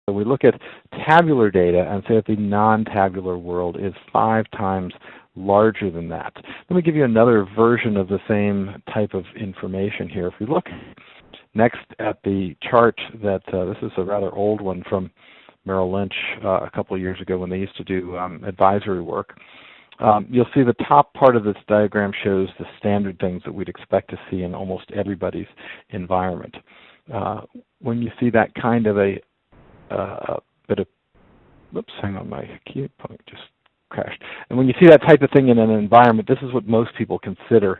So we look at tabular data and say that the non-tabular world is 5 times larger than that. Let me give you another version of the same type of information here. If we look next at the chart that, this is a rather old one from Merrill Lynch a couple of years ago when they used to do advisory work. You'll see the top part of this diagram shows the standard things that we'd expect to see in almost everybody's environment. When you see that kind of a bit of, oops, hang on, my key point just crashed. And when you see that type of thing in an environment, this is what most people consider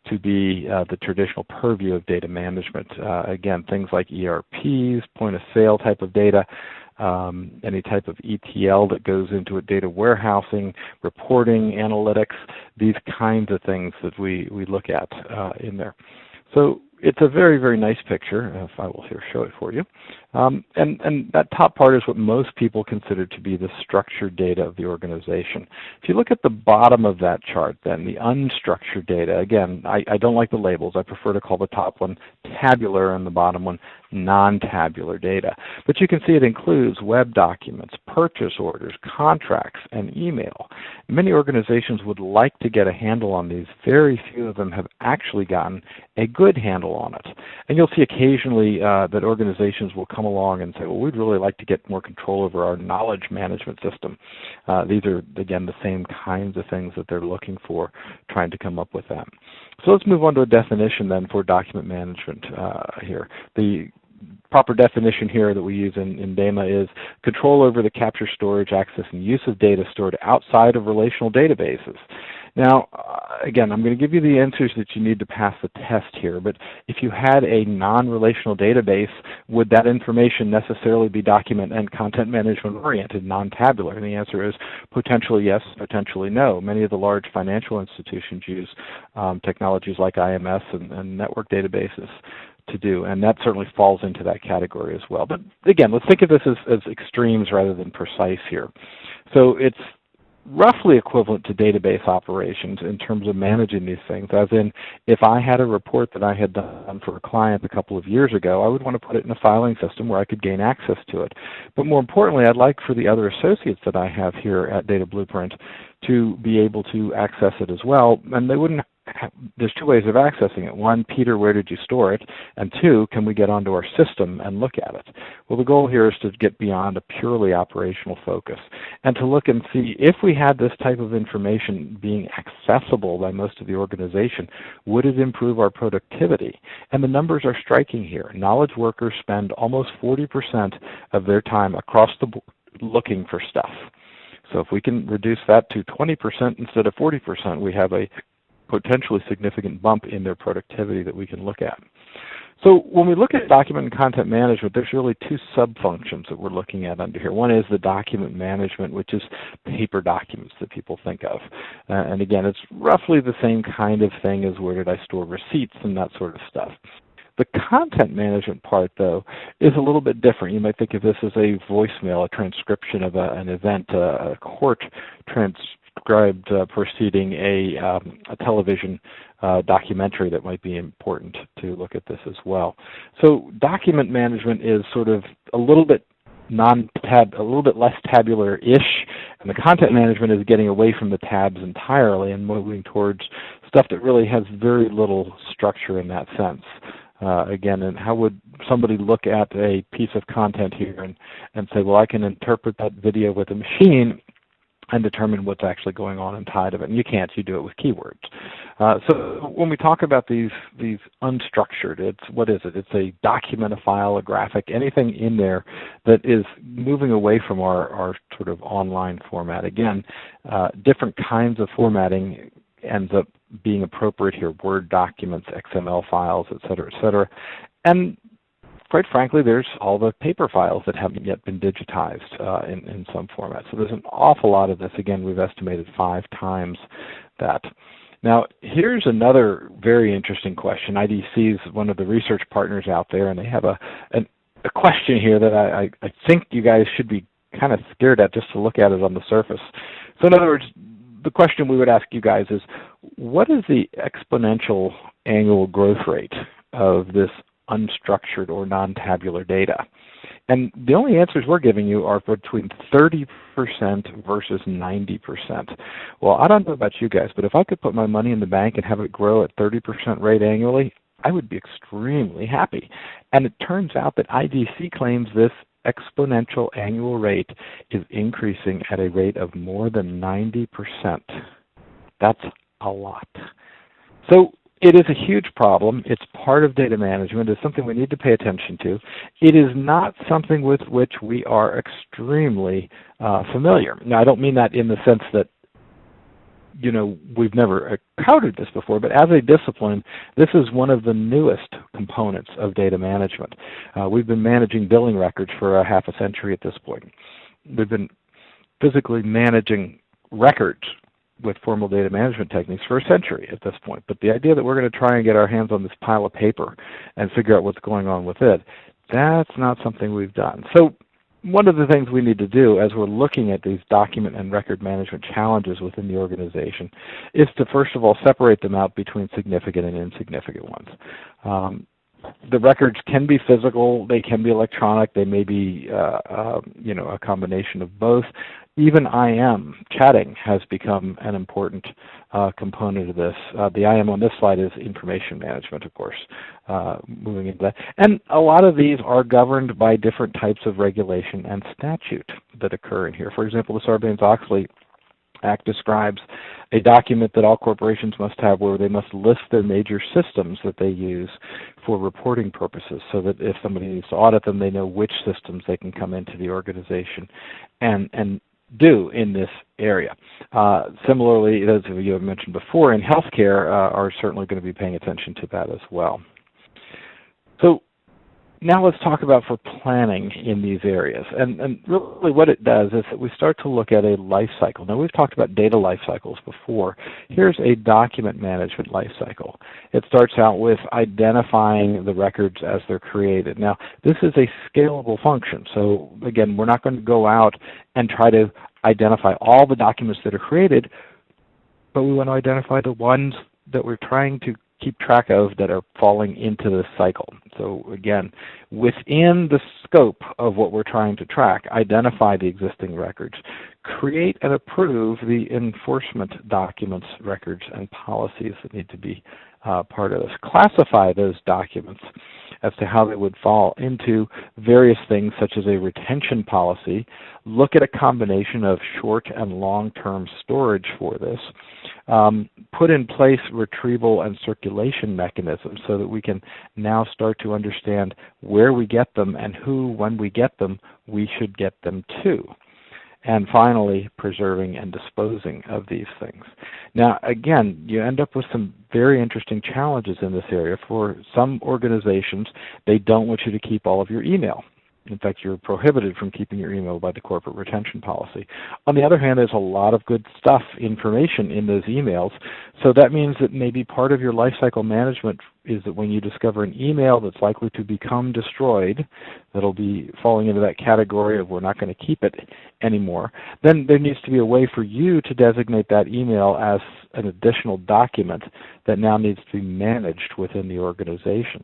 to be the traditional purview of data management. Again, things like ERPs, point of sale type of data, any type of ETL that goes into it, data warehousing, reporting, analytics, these kinds of things that we look at in there. So it's a very, very nice picture, if I will here show it for you. And that top part is what most people consider to be the structured data of the organization. If you look at the bottom of that chart, then the unstructured data, again, I don't like the labels. I prefer to call the top one tabular and the bottom one non-tabular data. But you can see it includes web documents, purchase orders, contracts, and email. Many organizations would like to get a handle on these. Very few of them have actually gotten a good handle on it. And you'll see occasionally that organizations will come along and say, well, we'd really like to get more control over our knowledge management system. These are, again, the same kinds of things that they're looking for, trying to come up with that. So let's move on to a definition then for document management here. The proper definition here that we use in DAMA is control over the capture, storage, access, and use of data stored outside of relational databases. Now, again, I'm going to give you the answers that you need to pass the test here, but if you had a non-relational database, would that information necessarily be document and content management oriented, non-tabular? And the answer is potentially yes, potentially no. Many of the large financial institutions use technologies like IMS and network databases to do, and that certainly falls into that category as well. But again, let's think of this as extremes rather than precise here. So it's roughly equivalent to database operations in terms of managing these things, as in if I had a report that I had done for a client a couple of years ago, I would want to put it in a filing system where I could gain access to it. But more importantly, I'd like for the other associates that I have here at Data Blueprint to be able to access it as well, and they wouldn't. There's 2 ways of accessing it. 1, Peter, where did you store it? And 2, can we get onto our system and look at it? Well, the goal here is to get beyond a purely operational focus and to look and see if we had this type of information being accessible by most of the organization, would it improve our productivity? And the numbers are striking here. Knowledge workers spend almost 40% of their time across the board looking for stuff. So if we can reduce that to 20% instead of 40%, we have a potentially significant bump in their productivity that we can look at. So when we look at document and content management, there's really 2 sub-functions that we're looking at under here. One is the document management, which is paper documents that people think of. And again, it's roughly the same kind of thing as where did I store receipts and that sort of stuff. The content management part, though, is a little bit different. You might think of this as a voicemail, a transcription of an event, a court transcribed proceeding, a television documentary that might be important to look at this as well. So document management is sort of a little bit a little bit less tabular-ish, and the content management is getting away from the tabs entirely and moving towards stuff that really has very little structure in that sense. Again, and how would somebody look at a piece of content here and say, well, I can interpret that video with a machine and determine what's actually going on inside of it. And you can't, you do it with keywords. So when we talk about these unstructured, what is it? It's a document, a file, a graphic, anything in there that is moving away from our sort of online format. Again, different kinds of formatting ends up being appropriate here, Word documents, XML files, et cetera, and quite frankly, there's all the paper files that haven't yet been digitized in some format. So there's an awful lot of this. Again, we've estimated 5 times that. Now, here's another very interesting question. IDC is one of the research partners out there, and they have a question here that I think you guys should be kind of scared at just to look at it on the surface. So in other words, the question we would ask you guys is, what is the exponential annual growth rate of this unstructured or non-tabular data? And the only answers we're giving you are between 30% versus 90%. Well, I don't know about you guys, but if I could put my money in the bank and have it grow at 30% rate annually, I would be extremely happy. And it turns out that IDC claims this exponential annual rate is increasing at a rate of more than 90%. That's a lot. So it is a huge problem. It's part of data management. It's something we need to pay attention to. It is not something with which we are extremely familiar. Now, I don't mean that in the sense that we've never encountered this before, but as a discipline, this is one of the newest components of data management. We've been managing billing records for half a century at this point. We've been physically managing records with formal data management techniques for a century at this point. But the idea that we're going to try and get our hands on this pile of paper and figure out what's going on with it, that's not something we've done. So one of the things we need to do as we're looking at these document and record management challenges within the organization is to first of all separate them out between significant and insignificant ones. The records can be physical, they can be electronic, they may be a combination of both. Even IM, chatting, has become an important component of this. The IM on this slide is information management, of course, moving into that. And a lot of these are governed by different types of regulation and statute that occur in here. For example, the Sarbanes-Oxley Act describes a document that all corporations must have where they must list their major systems that they use for reporting purposes, so that if somebody needs to audit them, they know which systems they can come into the organization and do in this area. Similarly, as you have mentioned before, in healthcare are certainly going to be paying attention to that as well. So now let's talk about for planning in these areas. And really what it does is that we start to look at a life cycle. Now we've talked about data life cycles before. Here's a document management life cycle. It starts out with identifying the records as they're created. Now this is a scalable function. So again, we're not going to go out and try to identify all the documents that are created, but we want to identify the ones that we're trying to keep track of that are falling into this cycle. So again, within the scope of what we're trying to track, identify the existing records, create and approve the enforcement documents, records, and policies that need to be part of this. Classify those documents as to how they would fall into various things such as a retention policy. Look at a combination of short and long-term storage for this. Put in place retrieval and circulation mechanisms so that we can now start to understand where we get them and who, when we get them, we should get them to. And finally, preserving and disposing of these things. Now, again, you end up with some very interesting challenges in this area. For some organizations, they don't want you to keep all of your email. In fact, you're prohibited from keeping your email by the corporate retention policy. On the other hand, there's a lot of good stuff, information in those emails. So that means that maybe part of your lifecycle management is that when you discover an email that's likely to become destroyed, that'll be falling into that category of we're not going to keep it anymore, then there needs to be a way for you to designate that email as an additional document that now needs to be managed within the organization.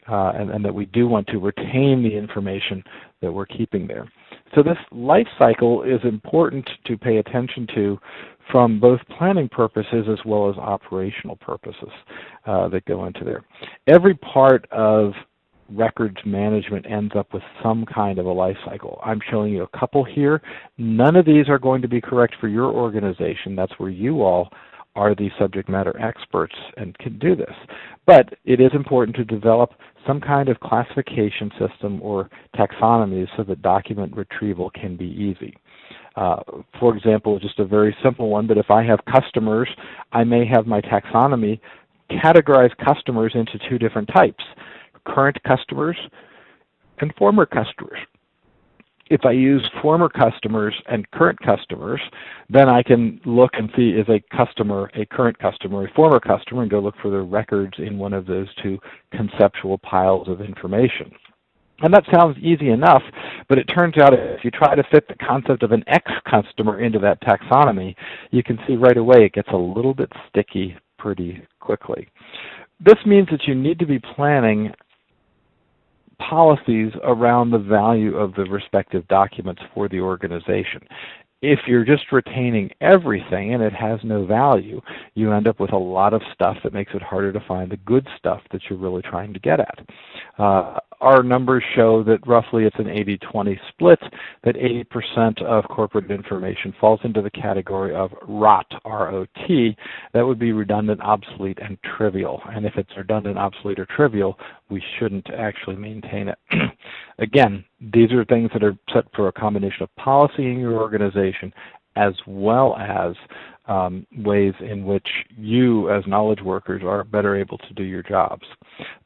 And that we do want to retain the information that we're keeping there. So this life cycle is important to pay attention to from both planning purposes as well as operational purposes that go into there. Every part of records management ends up with some kind of a life cycle. I'm showing you a couple here. None of these are going to be correct for your organization. That's where you all are the subject matter experts and can do this. But it is important to develop some kind of classification system or taxonomy so that document retrieval can be easy. For example, just a very simple one, but if I have customers, I may have my taxonomy categorize customers into two different types, current customers and former customers. If I use former customers and current customers, then I can look and see is a customer a current customer, a former customer, and go look for the records in one of those two conceptual piles of information. And that sounds easy enough, but it turns out if you try to fit the concept of an ex-customer into that taxonomy, you can see right away it gets a little bit sticky pretty quickly. This means that you need to be planning policies around the value of the respective documents for the organization. If you're just retaining everything and it has no value, you end up with a lot of stuff that makes it harder to find the good stuff that you're really trying to get at. Our numbers show that roughly it's an 80-20 split, that 80% of corporate information falls into the category of ROT, R-O-T. That would be redundant, obsolete, and trivial. And if it's redundant, obsolete, or trivial, we shouldn't actually maintain it. Again, these are things that are set for a combination of policy in your organization as well as ways in which you as knowledge workers are better able to do your jobs.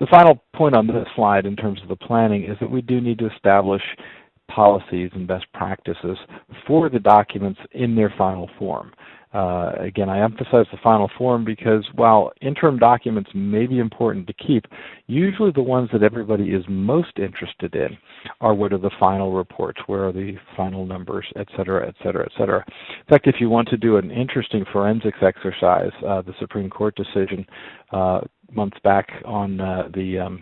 The final point on this slide in terms of the planning is that we do need to establish policies and best practices for the documents in their final form. Again, I emphasize the final form because while interim documents may be important to keep, usually the ones that everybody is most interested in are what are the final reports, where are the final numbers, et cetera, et cetera, et cetera. In fact, if you want to do an interesting forensics exercise, the Supreme Court decision months back on the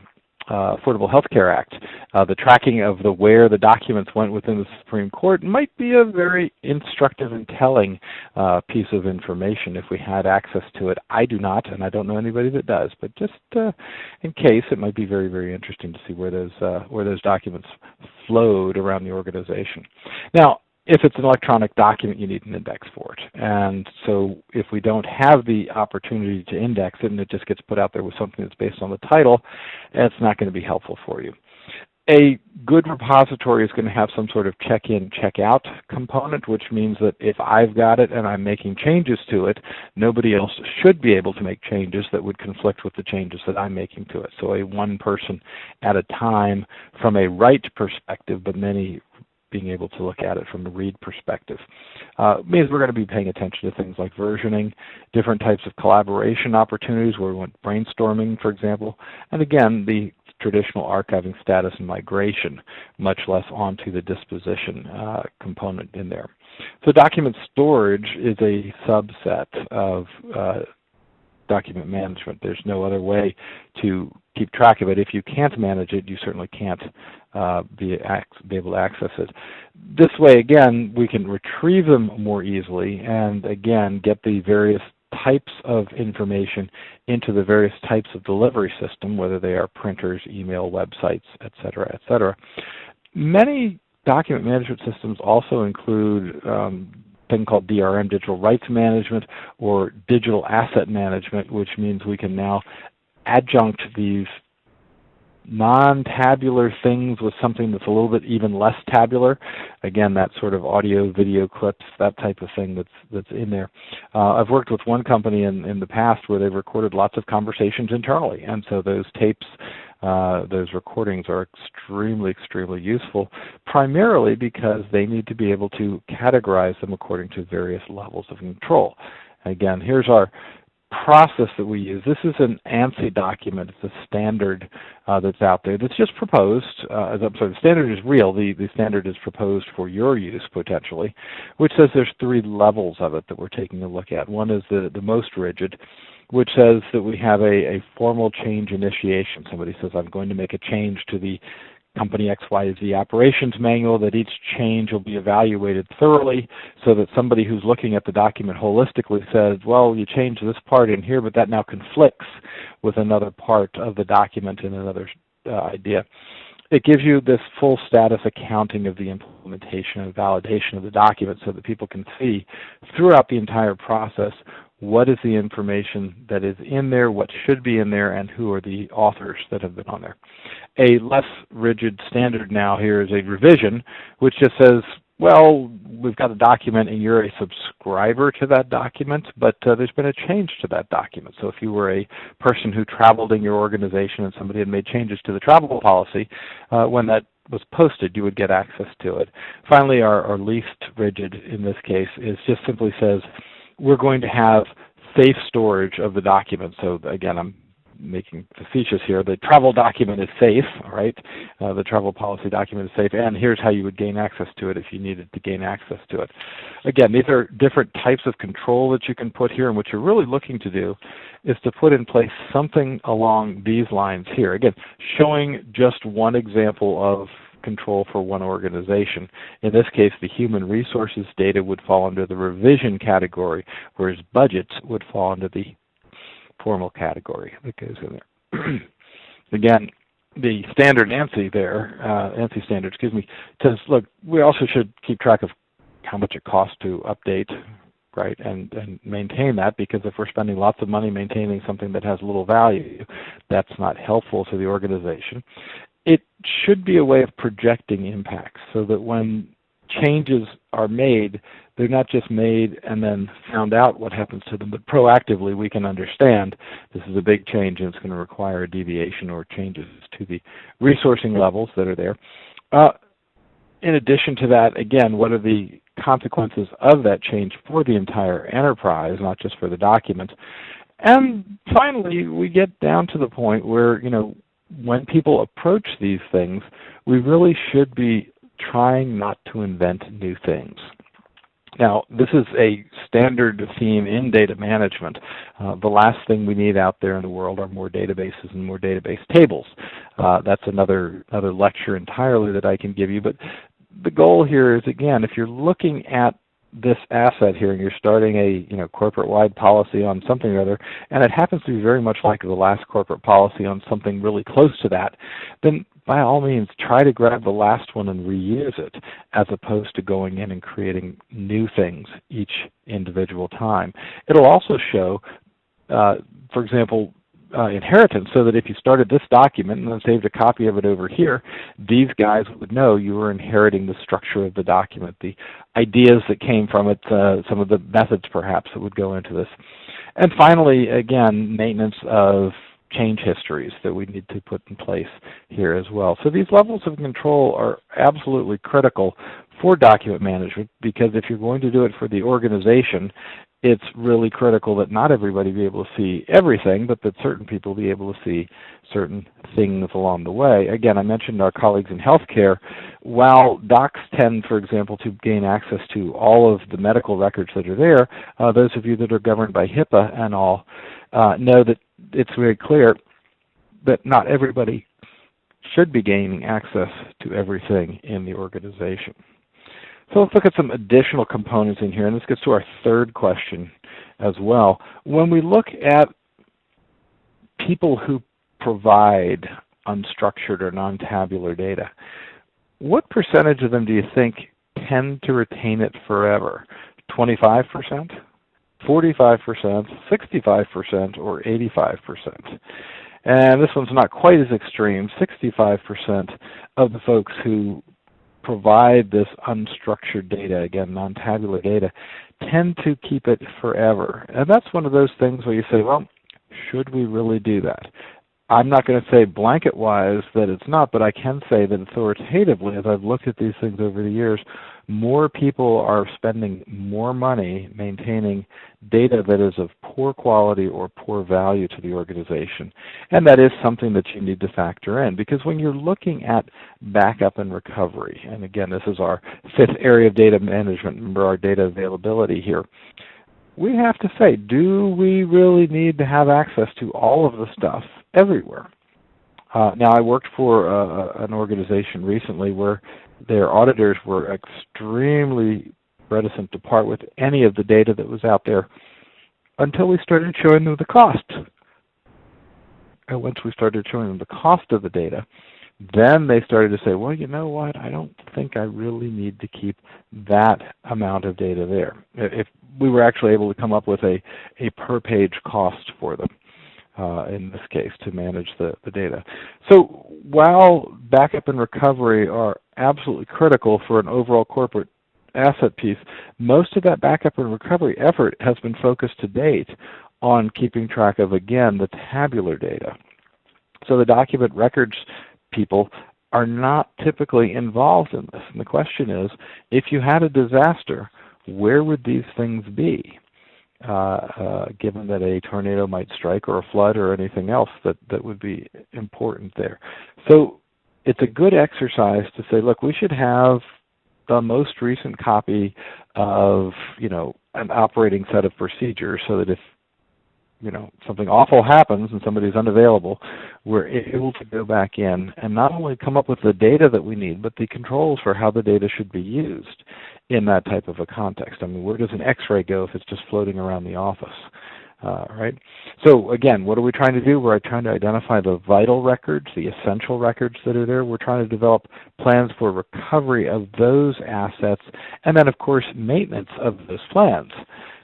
Affordable Health Care Act, the tracking of where the documents went within the Supreme Court might be a very instructive and telling piece of information if we had access to it. I do not, and I don't know anybody that does, but just in case, it might be very, very interesting to see where those documents flowed around the organization. Now, if it's an electronic document, you need an index for it. And so if we don't have the opportunity to index it and it just gets put out there with something that's based on the title, it's not going to be helpful for you. A good repository is going to have some sort of check-in, check-out component, which means that if I've got it and I'm making changes to it, nobody else should be able to make changes that would conflict with the changes that I'm making to it. So a one person at a time from a write perspective, but many being able to look at it from the read perspective. Means we're going to be paying attention to things like versioning, different types of collaboration opportunities where we want brainstorming, for example, and again, the traditional archiving status and migration, much less onto the disposition component in there. So document storage is a subset of document management. There's no other way to keep track of it. If you can't manage it, you certainly can't be able to access it. This way, again, we can retrieve them more easily and, again, get the various types of information into the various types of delivery system, whether they are printers, email, websites, et cetera, et cetera. Many document management systems also include thing called DRM, digital rights management, or digital asset management, which means we can now adjunct these non-tabular things with something that's a little bit even less tabular. Again, that sort of audio, video clips, that type of thing that's in there. I've worked with one company in the past where they've recorded lots of conversations internally, and so those tapes, those recordings are extremely, extremely useful, primarily because they need to be able to categorize them according to various levels of control. Again, here's our process that we use. This is an ANSI document. It's a standard that's out there that's just proposed. I'm sorry, the standard is real. The standard is proposed for your use, potentially, which says there's 3 levels of it that we're taking a look at. One is the most rigid, which says that we have a formal change initiation. Somebody says, I'm going to make a change to the company XYZ operations manual, that each change will be evaluated thoroughly so that somebody who's looking at the document holistically says, well, you changed this part in here, but that now conflicts with another part of the document and another idea. It gives you this full status accounting of the implementation and validation of the document so that people can see throughout the entire process what is the information that is in there, what should be in there, and who are the authors that have been on there. A less rigid standard now here is a revision, which just says, well, we've got a document and you're a subscriber to that document, but there's been a change to that document. So if you were a person who traveled in your organization and somebody had made changes to the travel policy, when that was posted, you would get access to it. Finally, our least rigid in this case is just simply says, we're going to have safe storage of the document. So again, I'm making facetious here. The travel document is safe, right? The travel policy document is safe, and here's how you would gain access to it if you needed to gain access to it. Again, these are different types of control that you can put here, and what you're really looking to do is to put in place something along these lines here. Again, showing just one example of control for one organization. In this case, the human resources data would fall under the revision category, whereas budgets would fall under the formal category that goes in there. Again, the standard ANSI there, ANSI standard, excuse me, says, look, we also should keep track of how much it costs to update, right, and maintain that, because if we're spending lots of money maintaining something that has little value, that's not helpful to the organization. It should be a way of projecting impacts so that when changes are made, they're not just made and then found out what happens to them, but proactively we can understand this is a big change and it's going to require a deviation or changes to the resourcing levels that are there. In addition to that, again, what are the consequences of that change for the entire enterprise, not just for the document? And finally, we get down to the point where, when people approach these things, we really should be trying not to invent new things. Now, this is a standard theme in data management. The last thing we need out there in the world are more databases and more database tables. That's another lecture entirely that I can give you. But the goal here is, again, if you're looking at this asset here and you're starting a corporate-wide policy on something or other, and it happens to be very much like the last corporate policy on something really close to that, then by all means try to grab the last one and reuse it, as opposed to going in and creating new things each individual time. It'll also show, for example, inheritance, so that if you started this document and then saved a copy of it over here, these guys would know you were inheriting the structure of the document, the ideas that came from it, some of the methods perhaps that would go into this. And finally, again, maintenance of change histories that we need to put in place here as well. So these levels of control are absolutely critical for document management, because if you're going to do it for the organization, it's really critical that not everybody be able to see everything, but that certain people be able to see certain things along the way. Again, I mentioned our colleagues in healthcare. While docs tend, for example, to gain access to all of the medical records that are there, those of you that are governed by HIPAA and all know that it's very clear that not everybody should be gaining access to everything in the organization. So let's look at some additional components in here, and this gets to our third question as well. When we look at people who provide unstructured or non-tabular data, what percentage of them do you think tend to retain it forever? 25%, 45%, 65%, or 85%? And this one's not quite as extreme. 65% of the folks who provide this unstructured data, again, non-tabular data, tend to keep it forever. And that's one of those things where you say, well, should we really do that? I'm not going to say blanket-wise that it's not, but I can say that authoritatively, as I've looked at these things over the years, more people are spending more money maintaining data that is of poor quality or poor value to the organization. And that is something that you need to factor in, because when you're looking at backup and recovery, and again, this is our fifth area of data management, remember our data availability here, we have to say, do we really need to have access to all of the stuff everywhere? Now, I worked for an organization recently where their auditors were extremely reticent to part with any of the data that was out there until we started showing them the cost. And once we started showing them the cost of the data, then they started to say, well, you know what, I don't think I really need to keep that amount of data there. If we were actually able to come up with a per-page cost for them, in this case, to manage the data. So while backup and recovery are absolutely critical for an overall corporate asset piece, most of that backup and recovery effort has been focused to date on keeping track of, again, the tabular data. So the document records people are not typically involved in this. And the question is, if you had a disaster, where would these things be? given that a tornado might strike or a flood or anything else that would be important there. So it's a good exercise to say, look, we should have the most recent copy of, an operating set of procedures so that if, something awful happens and somebody's unavailable, we're able to go back in and not only come up with the data that we need, but the controls for how the data should be used in that type of a context. I mean, where does an X-ray go if it's just floating around the office? Right? So again, what are we trying to do? We're trying to identify the vital records, the essential records that are there. We're trying to develop plans for recovery of those assets, and then of course maintenance of those plans.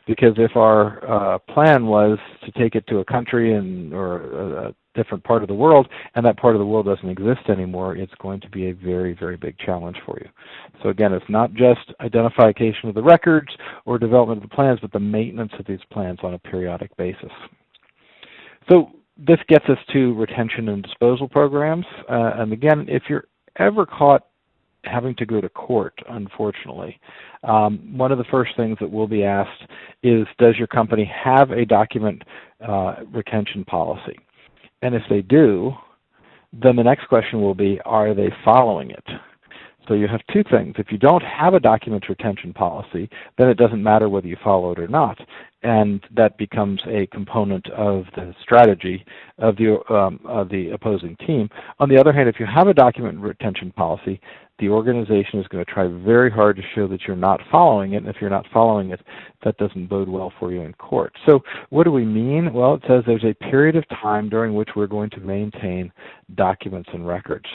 Because if our plan was to take it to a country or a different part of the world, and that part of the world doesn't exist anymore, it's going to be a very, very big challenge for you. So again, it's not just identification of the records or development of the plans, but the maintenance of these plans on a periodic basis. So this gets us to retention and disposal programs. And again, if you're ever caught having to go to court, unfortunately, one of the first things that will be asked is, does your company have a document retention policy? And if they do, then the next question will be, are they following it? So you have two things. If you don't have a document retention policy, then it doesn't matter whether you follow it or not. And that becomes a component of the strategy of the opposing team. On the other hand, if you have a document retention policy, the organization is going to try very hard to show that you're not following it. And if you're not following it, that doesn't bode well for you in court. So what do we mean? Well, it says there's a period of time during which we're going to maintain documents and records.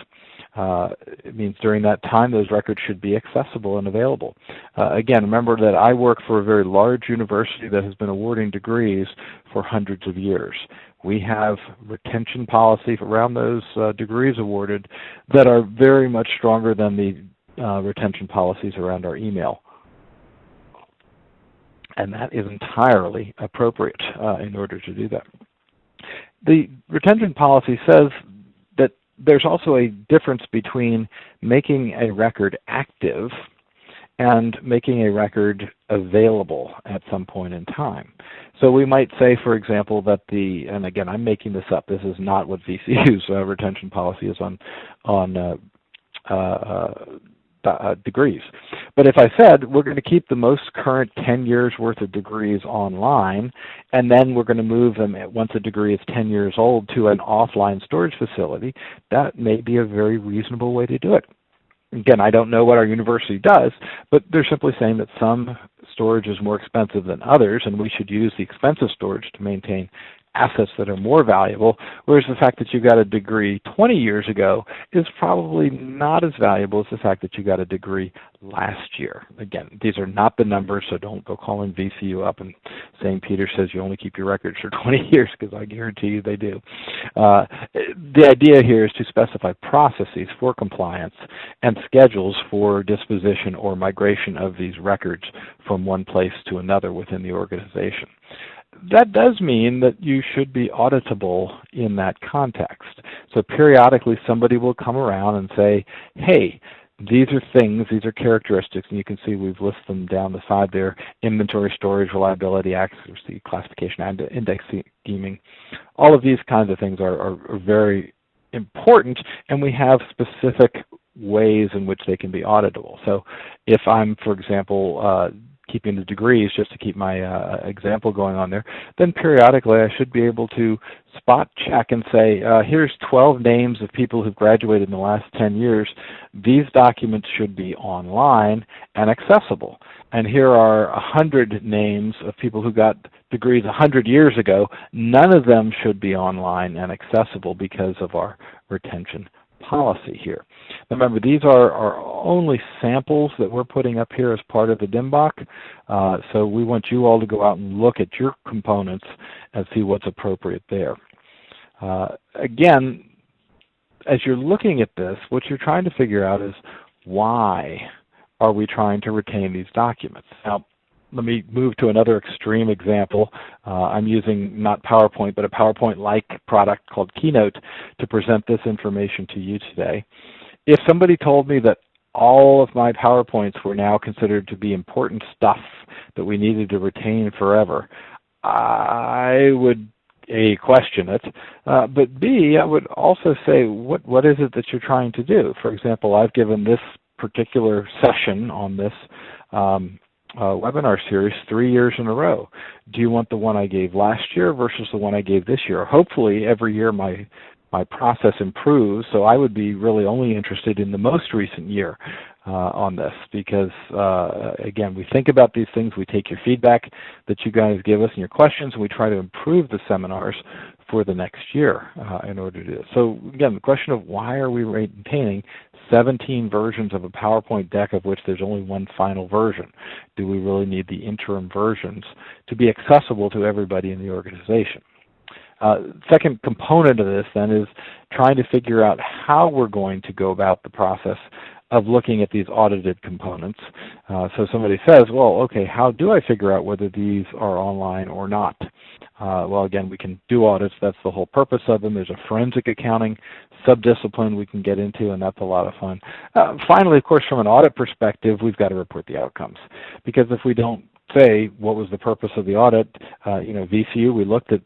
It means during that time those records should be accessible and available. Again, remember that I work for a very large university that has been awarding degrees for hundreds of years. We have retention policy around those degrees awarded that are very much stronger than the retention policies around our email. And that is entirely appropriate in order to do that. The retention policy says that there's also a difference between making a record active and making a record available at some point in time. So we might say, for example, that and again, I'm making this up, this is not what VCU's retention policy is on degrees. But if I said we're going to keep the most current 10 years worth of degrees online, and then we're going to move them once a degree is 10 years old to an offline storage facility, that may be a very reasonable way to do it. Again, I don't know what our university does, but they're simply saying that some storage is more expensive than others, and we should use the expensive storage to maintain assets that are more valuable, whereas the fact that you got a degree 20 years ago is probably not as valuable as the fact that you got a degree last year. Again, these are not the numbers, so don't go calling VCU up and saying Peter says you only keep your records for 20 years, because I guarantee you they do. The idea here is to specify processes for compliance and schedules for disposition or migration of these records from one place to another within the organization. That does mean that you should be auditable in that context. So periodically somebody will come around and say, hey, these are things, these are characteristics, and you can see we've listed them down the side there: inventory, storage, reliability, accuracy, classification, and index scheming. All of these kinds of things are very important, and we have specific ways in which they can be auditable. So if I'm, for example, keeping the degrees, just to keep my example going on there, then periodically I should be able to spot check and say, here's 12 names of people who've graduated in the last 10 years. These documents should be online and accessible. And here are 100 names of people who got degrees 100 years ago. None of them should be online and accessible because of our retention policy here. Now remember, these are only samples that we're putting up here as part of the DMBOK, so we want you all to go out and look at your components and see what's appropriate there. Again, as you're looking at this, what you're trying to figure out is, why are we trying to retain these documents? Now, let me move to another extreme example. I'm using not PowerPoint, but a PowerPoint-like product called Keynote to present this information to you today. If somebody told me that all of my PowerPoints were now considered to be important stuff that we needed to retain forever, I would A, question it, but B, I would also say, what is it that you're trying to do? For example, I've given this particular session on this webinar series 3 years in a row. Do you want the one I gave last year versus the one I gave this year? Hopefully every year my process improves, so I would be really only interested in the most recent year on this, because again, we think about these things, we take your feedback that you guys give us and your questions, and we try to improve the seminars for the next year in order to do it. So again, the question of why are we maintaining 17 versions of a PowerPoint deck of which there's only one final version? Do we really need the interim versions to be accessible to everybody in the organization? Second component of this then is trying to figure out how we're going to go about the process of looking at these audited components. So somebody says, well, okay, how do I figure out whether these are online or not? Well, again, we can do audits. That's the whole purpose of them. There's a forensic accounting subdiscipline we can get into, and that's a lot of fun. Finally, of course, from an audit perspective, we've got to report the outcomes, because if we don't say what was the purpose of the audit, VCU, we looked at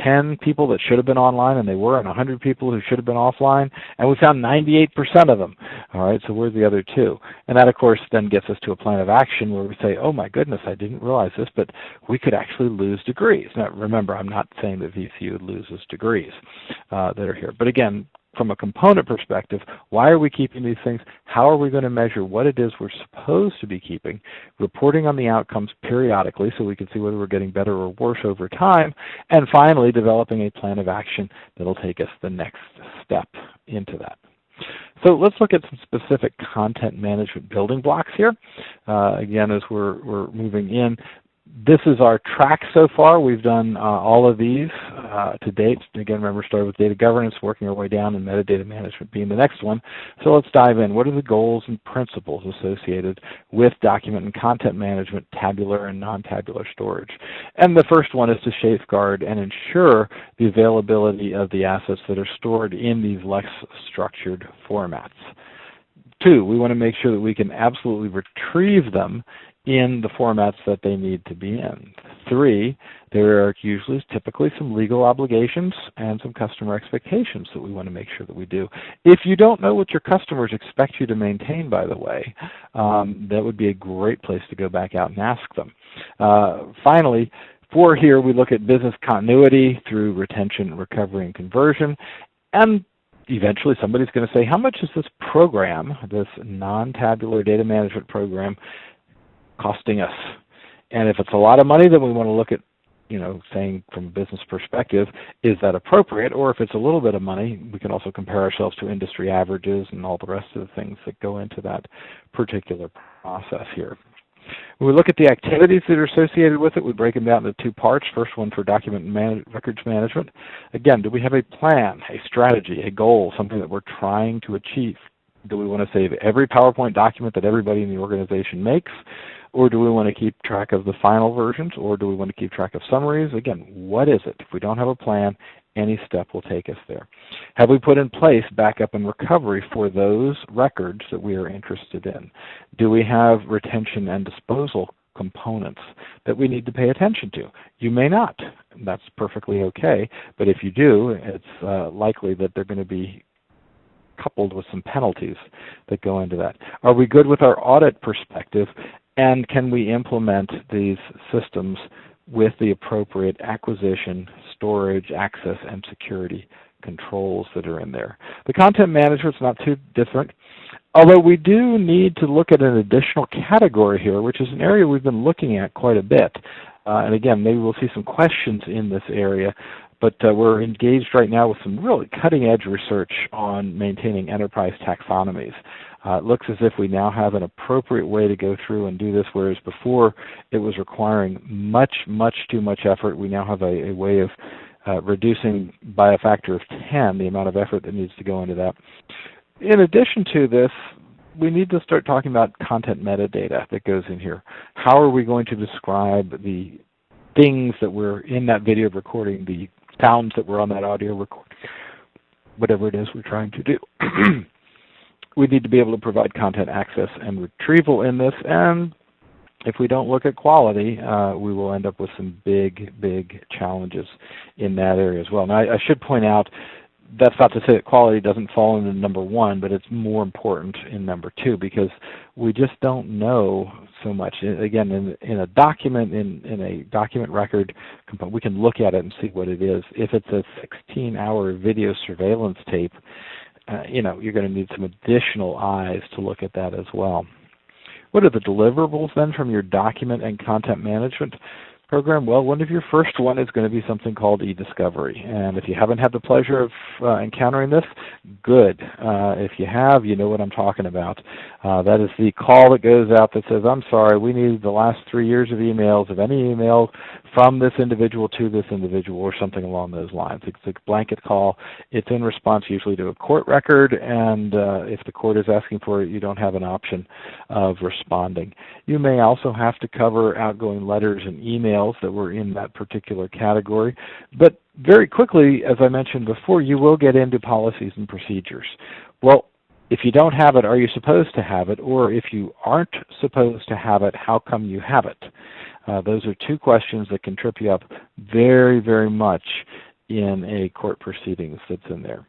10 people that should have been online, and they were, and 100 people who should have been offline, and we found 98% of them. All right, so where's the other 2? And that, of course, then gets us to a plan of action where we say, oh my goodness, I didn't realize this, but we could actually lose degrees. Now, remember, I'm not saying that VCU loses degrees that are here, but again, from a component perspective, why are we keeping these things? How are we going to measure what it is we're supposed to be keeping? Reporting on the outcomes periodically so we can see whether we're getting better or worse over time. And finally, developing a plan of action that will take us the next step into that. So let's look at some specific content management building blocks here. Again, as we're moving in, this is our track so far. We've done all of these to date. Again, remember, started with data governance, working our way down, and metadata management being the next one. So let's dive in. What are the goals and principles associated with document and content management, tabular and non-tabular storage? And the first one is to safeguard and ensure the availability of the assets that are stored in these less structured formats. 2, we want to make sure that we can absolutely retrieve them in the formats that they need to be in. 3, there are typically some legal obligations and some customer expectations that we want to make sure that we do. If you don't know what your customers expect you to maintain, by the way, that would be a great place to go back out and ask them. Finally, 4 here, we look at business continuity through retention, recovery, and conversion. And eventually somebody's going to say, how much is this program, this non-tabular data management program, costing us? And if it's a lot of money, then we want to look at, saying from a business perspective, is that appropriate? Or if it's a little bit of money, we can also compare ourselves to industry averages and all the rest of the things that go into that particular process here. When we look at the activities that are associated with it, we break them down into 2 parts. First one for document and records management. Again, do we have a plan, a strategy, a goal, something that we're trying to achieve? Do we want to save every PowerPoint document that everybody in the organization makes? Or do we want to keep track of the final versions? Or do we want to keep track of summaries? Again, what is it? If we don't have a plan, any step will take us there. Have we put in place backup and recovery for those records that we are interested in? Do we have retention and disposal components that we need to pay attention to? You may not. That's perfectly okay. But if you do, it's likely that they're going to be coupled with some penalties that go into that. Are we good with our audit perspective? And can we implement these systems with the appropriate acquisition, storage, access, and security controls that are in there? The content management is not too different, although we do need to look at an additional category here, which is an area we've been looking at quite a bit. And again, maybe we'll see some questions in this area, but we're engaged right now with some really cutting-edge research on maintaining enterprise taxonomies. It looks as if we now have an appropriate way to go through and do this, whereas before it was requiring much too much effort. We now have a way of reducing by a factor of 10 the amount of effort that needs to go into that. In addition to this, we need to start talking about content metadata that goes in here. How are we going to describe the things that were in that video recording, the sounds that were on that audio recording, whatever it is we're trying to do? We need to be able to provide content access and retrieval in this, and if we don't look at quality, we will end up with some big challenges in that area as well. Now, I should point out, that's not to say that quality doesn't fall into number one, but it's more important in number two because we just don't know so much. Again, in a document, in a document record, we can look at it and see what it is. If it's a 16-hour video surveillance tape, you're going to need some additional eyes to look at that as well. What are the deliverables then from your document and content management program? Well, one of your first one is going to be something called E-discovery. And if you haven't had the pleasure of encountering this, good. If you have, you know what I'm talking about. That is the call that goes out that says, I'm sorry, we need the last 3 years of emails, of any email from this individual to this individual, or something along those lines. It's a blanket call. It's in response usually to a court record, and if the court is asking for it, you don't have an option of responding. You may also have to cover outgoing letters and emails that were in that particular category. But very quickly, as I mentioned before, you will get into policies and procedures. Well, if you don't have it, are you supposed to have it? Or if you aren't supposed to have it, how come you have it? Those are two questions that can trip you up very much in a court proceedings that's in there.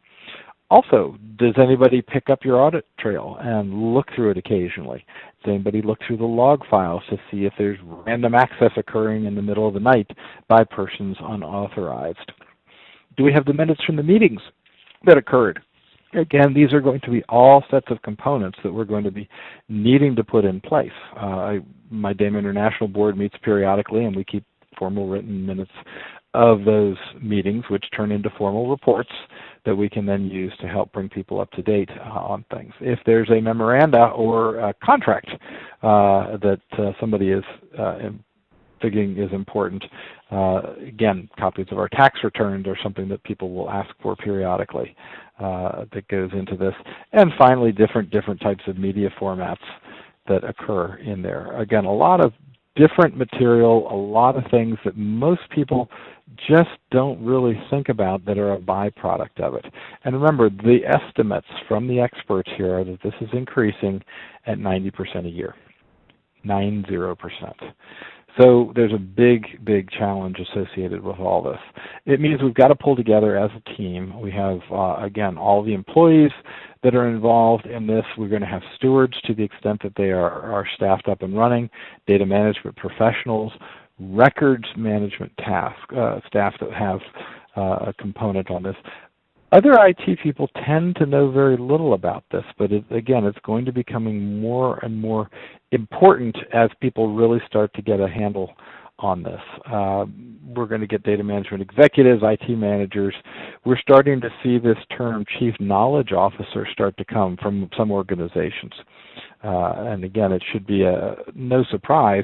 Also, does anybody pick up your audit trail and look through it occasionally? Does anybody look through the log files to see if there's random access occurring in the middle of the night by persons unauthorized? Do we have the minutes from the meetings that occurred? Again, these are going to be all sets of components that we're going to be needing to put in place. My DAME International Board meets periodically, and we keep formal written minutes of those meetings, which turn into formal reports that we can then use to help bring people up to date on things. If there's a memoranda or a contract that somebody is thinking is important, again, copies of our tax returns are something that people will ask for periodically that goes into this. And finally, different types of media formats that occur in there. Again, a lot of different material, a lot of things that most people just don't really think about that are a byproduct of it. And remember, the estimates from the experts here are that this is increasing at 90% a year, 90%. So there's a big challenge associated with all this. It means we've got to pull together as a team. We have, again, all the employees that are involved in this. We're going to have stewards to the extent that they are staffed up and running, data management professionals, records management staff that have a component on this. Other IT people tend to know very little about this, but again, it's going to be becoming more and more important as people really start to get a handle on this. We're going to get data management executives, IT managers. We're starting to see this term chief knowledge officer start to come from some organizations. And again, it should be no surprise.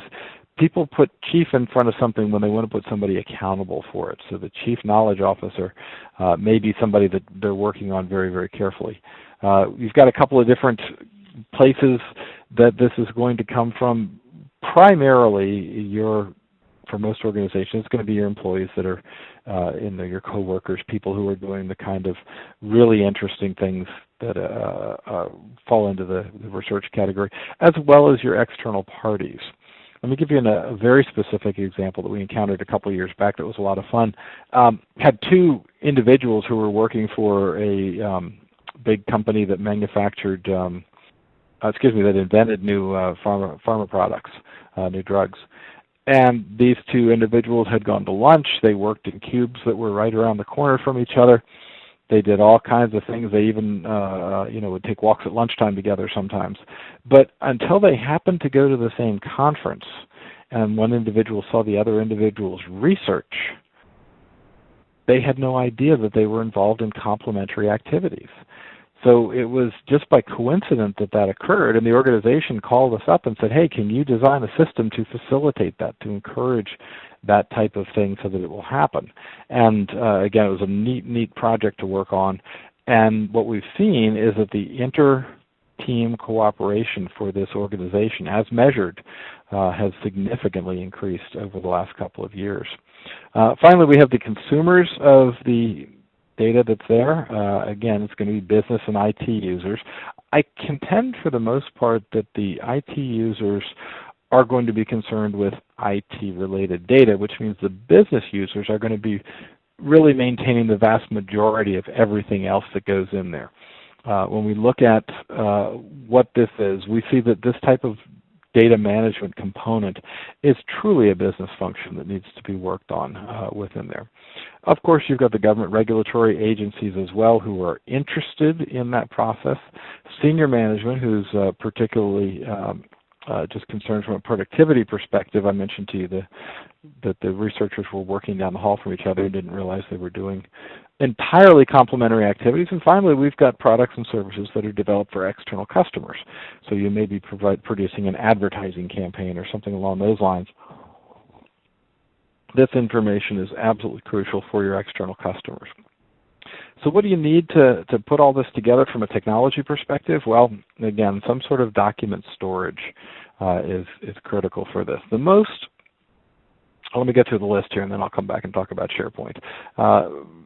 People put chief in front of something when they want to put somebody accountable for it. So the chief knowledge officer may be somebody that they're working on very carefully. You've got a couple of different places that this is going to come from. Primarily, for most organizations, it's going to be your employees that are in there, your coworkers, people who are doing the kind of really interesting things that fall into the research category, as well as your external parties. Let me give you a very specific example that we encountered a couple of years back that was a lot of fun. Had two individuals who were working for a big company that manufactured, that invented new pharma products, new drugs. And these two individuals had gone to lunch. They worked in cubes that were right around the corner from each other. They did all kinds of things. They even, would take walks at lunchtime together sometimes. But until they happened to go to the same conference, and one individual saw the other individual's research, they had no idea that they were involved in complementary activities. So it was just by coincidence that occurred, and the organization called us up and said, hey, can you design a system to facilitate that, to encourage that type of thing so that it will happen? And again, it was a neat project to work on. And what we've seen is that the inter-team cooperation for this organization, as measured, has significantly increased over the last couple of years. Finally, we have the consumers of the data that's there. Again, it's going to be business and IT users. I contend for the most part that the IT users are going to be concerned with IT-related data, which means the business users are going to be really maintaining the vast majority of everything else that goes in there. When we look at what this is, we see that this type of data management component is truly a business function that needs to be worked on within there. Of course, you've got the government regulatory agencies as well who are interested in that process. Senior management, who's particularly just concerned from a productivity perspective. I mentioned to you that the researchers were working down the hall from each other and didn't realize they were doing entirely complementary activities. And finally, we've got products and services that are developed for external customers. So you may be producing an advertising campaign or something along those lines. This information is absolutely crucial for your external customers. So what do you need to put all this together from a technology perspective? Well, again, some sort of document storage is critical for this. Let me get through the list here and then I'll come back and talk about SharePoint.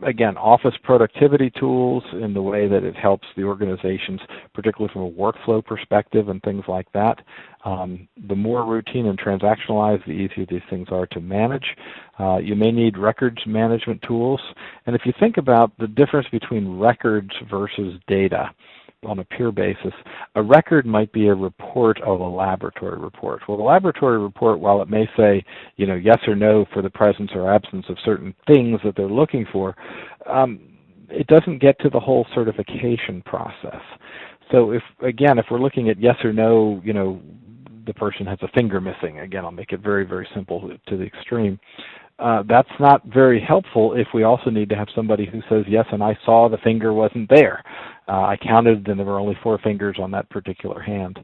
Again, office productivity tools in the way that it helps the organizations, particularly from a workflow perspective and things like that. The more routine and transactionalized, the easier these things are to manage. You may need records management tools. And if you think about the difference between records versus data, on a pure basis, a record might be a report of a laboratory report. Well, the laboratory report, while it may say, yes or no for the presence or absence of certain things that they're looking for, it doesn't get to the whole certification process. So if we're looking at yes or no, the person has a finger missing. Again, I'll make it very, very simple to the extreme. That's not very helpful if we also need to have somebody who says, yes, and I saw the finger wasn't there. I counted and there were only 4 fingers on that particular hand.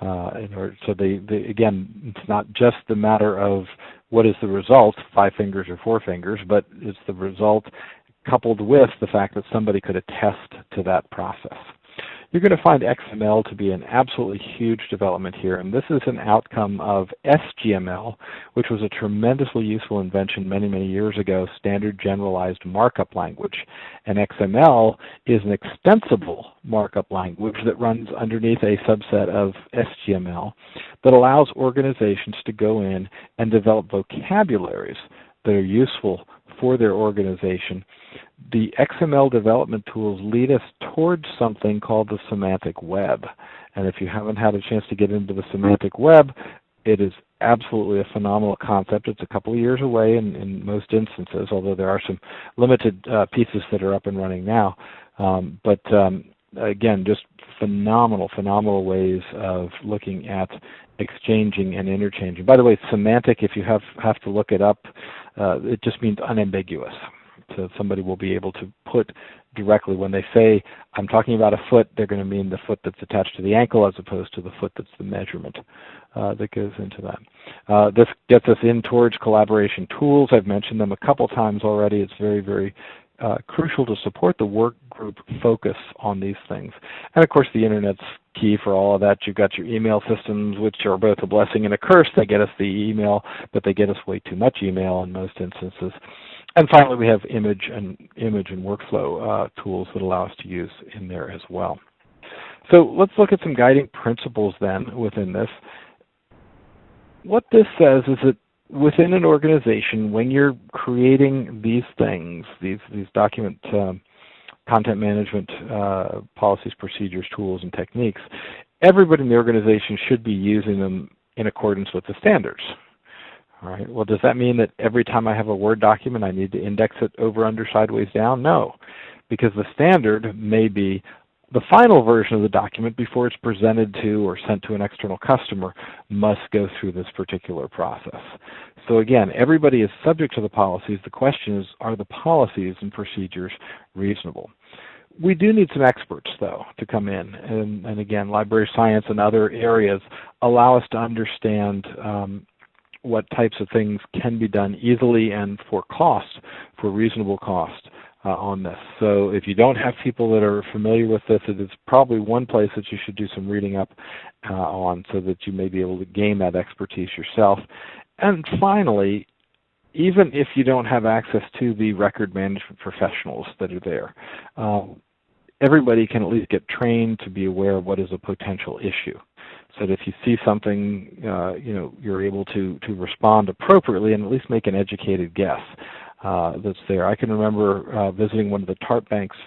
Again, it's not just the matter of what is the result, 5 fingers or 4 fingers, but it's the result coupled with the fact that somebody could attest to that process. You're going to find XML to be an absolutely huge development here, and this is an outcome of SGML, which was a tremendously useful invention many, many years ago, standard generalized markup language. And XML is an extensible markup language that runs underneath a subset of SGML that allows organizations to go in and develop vocabularies that are useful for their organization. The XML development tools lead us towards something called the semantic web. And if you haven't had a chance to get into the semantic web, it is absolutely a phenomenal concept. It's a couple of years away in most instances, although there are some limited pieces that are up and running now. Again, just phenomenal ways of looking at exchanging and interchanging. By the way, semantic, if you have to look it up, it just means unambiguous. So somebody will be able to put directly, when they say, I'm talking about a foot, they're going to mean the foot that's attached to the ankle as opposed to the foot that's the measurement that goes into that. This gets us in towards collaboration tools. I've mentioned them a couple times already. It's very, very crucial to support the work group focus on these things. And of course the internet's key for all of that. You've got your email systems, which are both a blessing and a curse. They get us the email, but they get us way too much email in most instances. And finally, we have image and workflow tools that allow us to use in there as well. So let's look at some guiding principles then within this. What this says is that within an organization, when you're creating these things, these document content management policies, procedures, tools, and techniques, everybody in the organization should be using them in accordance with the standards. All right. Well, does that mean that every time I have a Word document I need to index it over, under, sideways, down? No, because the standard may be the final version of the document before it's presented to or sent to an external customer must go through this particular process. So again, everybody is subject to the policies. The question is, are the policies and procedures reasonable? We do need some experts, though, to come in. And again, library science and other areas allow us to understand what types of things can be done easily and for reasonable cost on this. So if you don't have people that are familiar with this, it is probably one place that you should do some reading up on so that you may be able to gain that expertise yourself. And finally, even if you don't have access to the record management professionals that are there, everybody can at least get trained to be aware of what is a potential issue. that if you see something, you're able to respond appropriately and at least make an educated guess that's there. I can remember visiting one of the TARP banks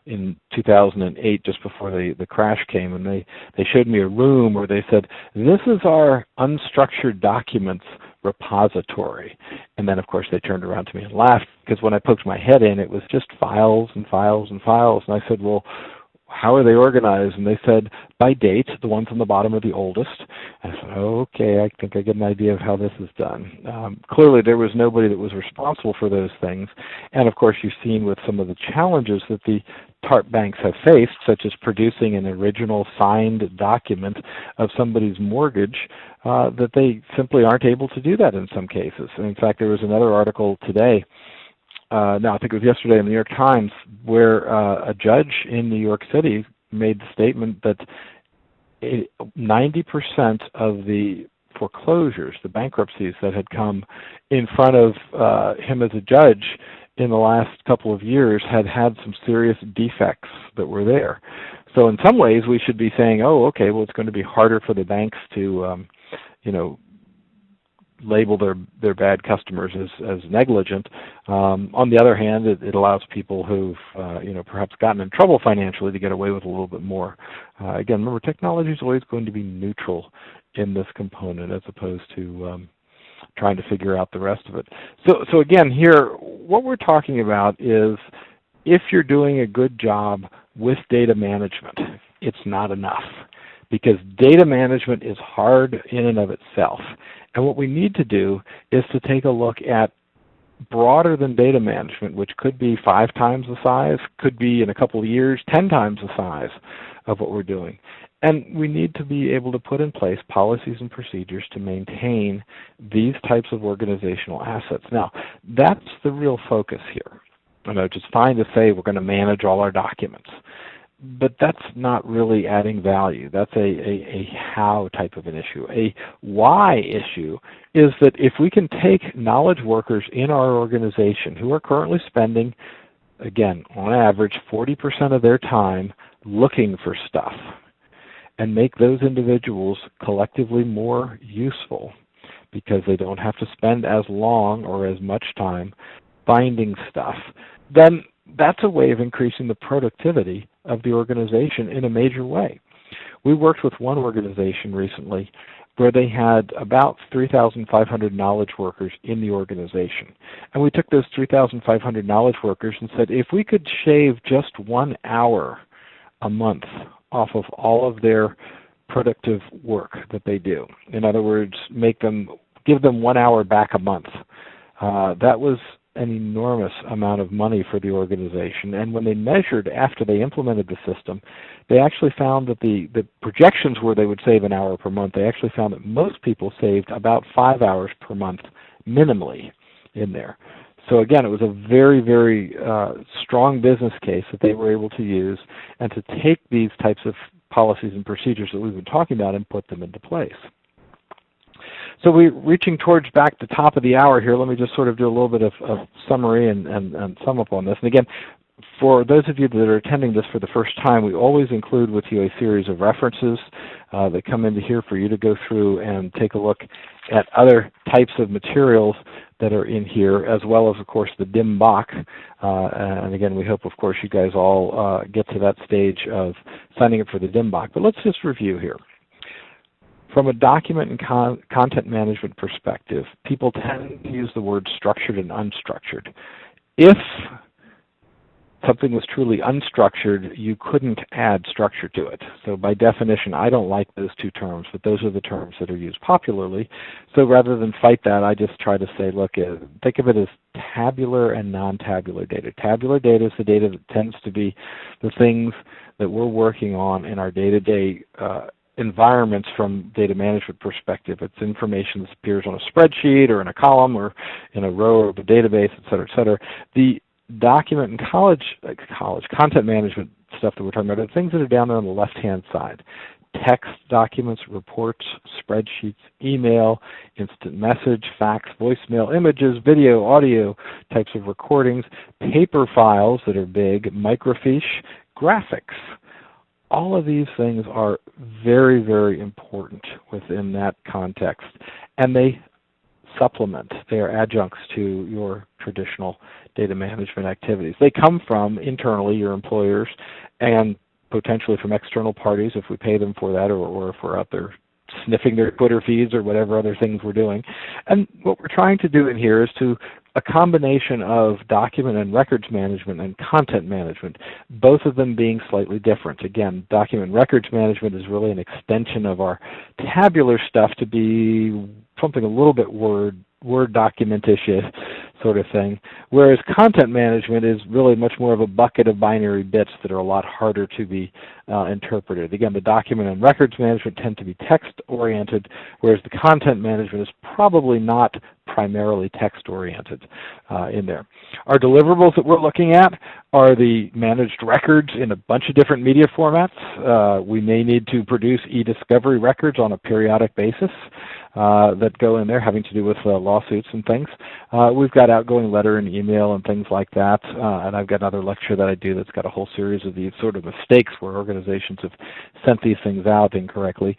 in 2008, just before the crash came, and they showed me a room where they said, "This is our unstructured documents repository." And then, of course, they turned around to me and laughed, because when I poked my head in, it was just files and files and files. And I said, "Well, how are they organized?" And they said, by date. The ones on the bottom are the oldest. And I said, oh, okay, I think I get an idea of how this is done. Clearly, there was nobody that was responsible for those things. And of course, you've seen with some of the challenges that the TARP banks have faced, such as producing an original signed document of somebody's mortgage, that they simply aren't able to do that in some cases. And in fact, there was another article today, I think it was yesterday in the New York Times, where a judge in New York City made the statement that 90% of the foreclosures, the bankruptcies that had come in front of him as a judge in the last couple of years had some serious defects that were there. So in some ways we should be saying, oh, okay, well, it's going to be harder for the banks to label their bad customers as negligent. On the other hand, it allows people who've perhaps gotten in trouble financially to get away with a little bit more. Again, remember, technology is always going to be neutral in this component as opposed to trying to figure out the rest of it. So again, here, what we're talking about is if you're doing a good job with data management, it's not enough, because data management is hard in and of itself. And what we need to do is to take a look at broader than data management, which could be 5 times the size, could be in a couple of years 10 times the size of what we're doing. And we need to be able to put in place policies and procedures to maintain these types of organizational assets. Now, that's the real focus here. It's fine to say we're going to manage all our documents, but that's not really adding value. That's a how type of an issue. A why issue is that if we can take knowledge workers in our organization who are currently spending, again, on average, 40% of their time looking for stuff, and make those individuals collectively more useful because they don't have to spend as long or as much time finding stuff, then that's a way of increasing the productivity of the organization in a major way. We worked with one organization recently where they had about 3,500 knowledge workers in the organization. And we took those 3,500 knowledge workers and said, if we could shave just 1 hour a month off of all of their productive work that they do, in other words, give them 1 hour back a month, that was an enormous amount of money for the organization. And when they measured after they implemented the system, they actually found that the projections were they would save 1 hour per month. They actually found that most people saved about 5 hours per month minimally in there. So again, it was a very, very strong business case that they were able to use and to take these types of policies and procedures that we've been talking about and put them into place. So we're reaching towards back the top of the hour here. Let me just sort of do a little bit of summary and sum up on this. And again, for those of you that are attending this for the first time, we always include with you a series of references that come into here for you to go through and take a look at other types of materials that are in here, as well as, of course, the DIMBOK. And again, we hope, of course, you guys all get to that stage of signing up for the DIMBOK. But let's just review here. From a document and content management perspective, people tend to use the word structured and unstructured. If something was truly unstructured, you couldn't add structure to it. So by definition, I don't like those two terms, but those are the terms that are used popularly. So rather than fight that, I just try to say, look, think of it as tabular and non-tabular data. Tabular data is the data that tends to be the things that we're working on in our day-to-day environments from data management perspective. It's information that appears on a spreadsheet or in a column or in a row of a database, et cetera, et cetera. The document and content management stuff that we're talking about are things that are down there on the left-hand side. Text documents, reports, spreadsheets, email, instant message, fax, voicemail, images, video, audio types of recordings, paper files that are big, microfiche, graphics. All of these things are very, very important within that context, and they supplement, they are adjuncts to your traditional data management activities. They come from internally, your employers, and potentially from external parties if we pay them for that, or if we're out there sniffing their Twitter feeds or whatever other things we're doing. And what we're trying to do in here is to a combination of document and records management and content management, both of them being slightly different. Again, document and records management is really an extension of our tabular stuff to be something a little bit Word document-ish sort of thing, whereas content management is really much more of a bucket of binary bits that are a lot harder to be interpreted. Again, the document and records management tend to be text-oriented, whereas the content management is probably not primarily text-oriented in there. Our deliverables that we're looking at are the managed records in a bunch of different media formats. We may need to produce e-discovery records on a periodic basis that go in there having to do with lawsuits and things. We've got outgoing letter and email and things like that, and I've got another lecture that I do that's got a whole series of these sort of mistakes where organizations have sent these things out incorrectly.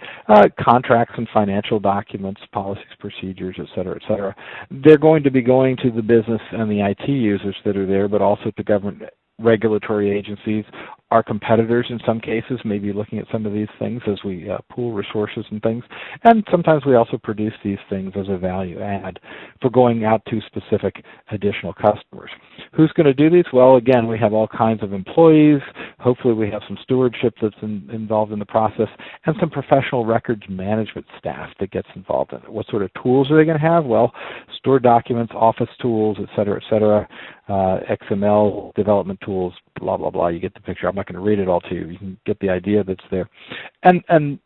Contracts and financial documents, policies, procedures, et cetera, et cetera. They're going to be going to the business and the IT users that are there, but also to government regulatory agencies. Our competitors in some cases may be looking at some of these things as we pool resources and things. And sometimes we also produce these things as a value add for going out to specific additional customers. Who's going to do these? Well, again, we have all kinds of employees. Hopefully we have some stewardship that's involved in the process, and some professional records management staff that gets involved in it. What sort of tools are they going to have? Well, stored documents, office tools, et cetera, XML development tools, blah, blah, blah. You get the picture. I'm not going to read it all to you. You can get the idea that's there. And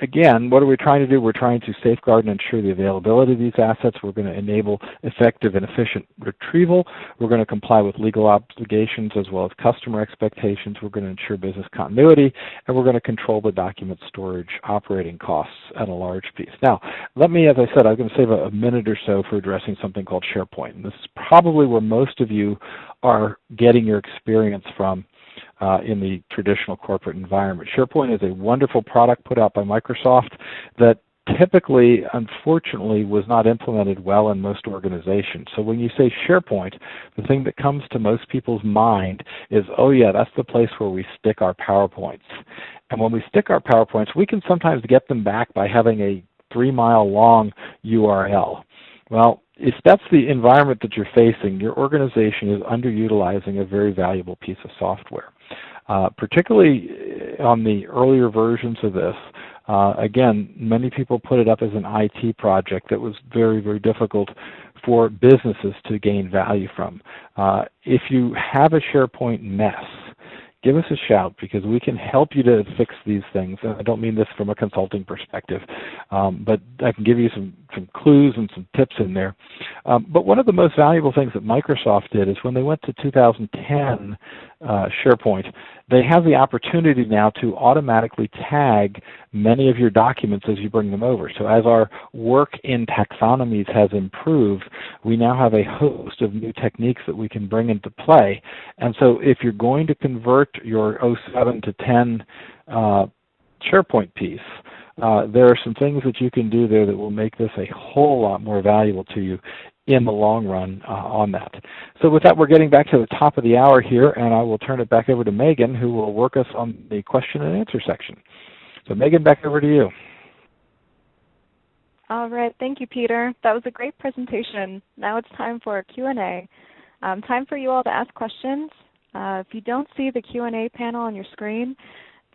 again, what are we trying to do? We're trying to safeguard and ensure the availability of these assets. We're going to enable effective and efficient retrieval. We're going to comply with legal obligations as well as customer expectations. We're going to ensure business continuity, and we're going to control the document storage operating costs at a large piece. Now, let me, as I said, I'm going to save a minute or so for addressing something called SharePoint. And this is probably where most of you are getting your experience from in the traditional corporate environment. SharePoint is a wonderful product put out by Microsoft that typically, unfortunately, was not implemented well in most organizations. So when you say SharePoint, the thing that comes to most people's mind is, oh yeah, that's the place where we stick our PowerPoints. And when we stick our PowerPoints, we can sometimes get them back by having a 3-mile long URL. Well, if that's the environment that you're facing, your organization is underutilizing a very valuable piece of software. Particularly on the earlier versions of this, again, many people put it up as an IT project that was very, very difficult for businesses to gain value from. If you have a SharePoint mess, give us a shout because we can help you to fix these things. I don't mean this from a consulting perspective, but I can give you some clues and some tips in there. But one of the most valuable things that Microsoft did is when they went to 2010 SharePoint, they have the opportunity now to automatically tag many of your documents as you bring them over. So as our work in taxonomies has improved, we now have a host of new techniques that we can bring into play. And so if you're going to convert your 07 to 10 SharePoint piece, there are some things that you can do there that will make this a whole lot more valuable to you in the long run on that. So with that, we're getting back to the top of the hour here, and I will turn it back over to Megan, who will work us on the question and answer section. So Megan, back over to you. All right, thank you, Peter. That was a great presentation. Now it's time for a Q&A. Time for you all to ask questions. If you don't see the Q&A panel on your screen,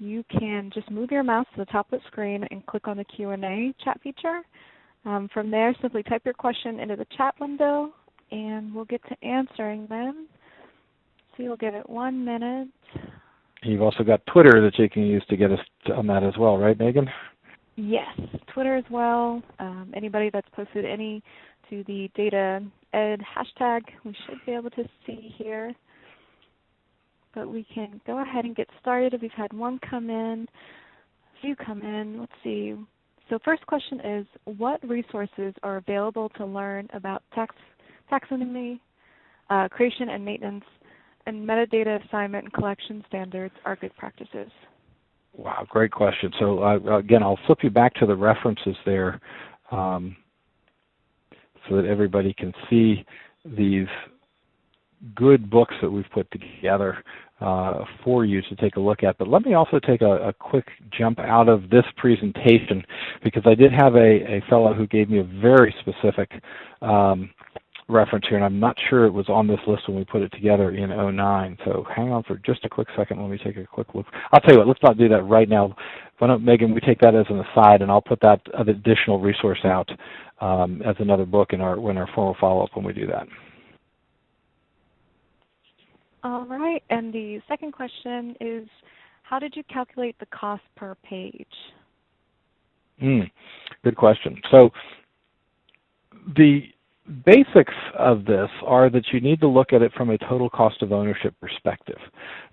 you can just move your mouse to the top of the screen and click on the Q&A chat feature. From there, simply type your question into the chat window, and we'll get to answering them. So you'll give it 1 minute. You've also got Twitter that you can use to get us on that as well, right, Megan? Yes, Twitter as well. Anybody that's posted any to the Data Ed hashtag, we should be able to see here. But we can go ahead and get started. We've had one come in, a few come in. Let's see. So first question is, what resources are available to learn about taxonomy, creation and maintenance, and metadata assignment and collection standards are good practices? Wow, great question. So again, I'll flip you back to the references there so that everybody can see these good books that we've put together for you to take a look at. But let me also take a quick jump out of this presentation, because I did have a fellow who gave me a very specific reference here, and I'm not sure it was on this list when we put it together in '09. So hang on for just a quick second. Let me take a quick look. I'll tell you what, let's not do that right now. Why don't, Megan, we take that as an aside, and I'll put that additional resource out as another book in our formal follow-up when we do that. All right, and the second question is, how did you calculate the cost per page? Good question. So the basics of this are that you need to look at it from a total cost of ownership perspective.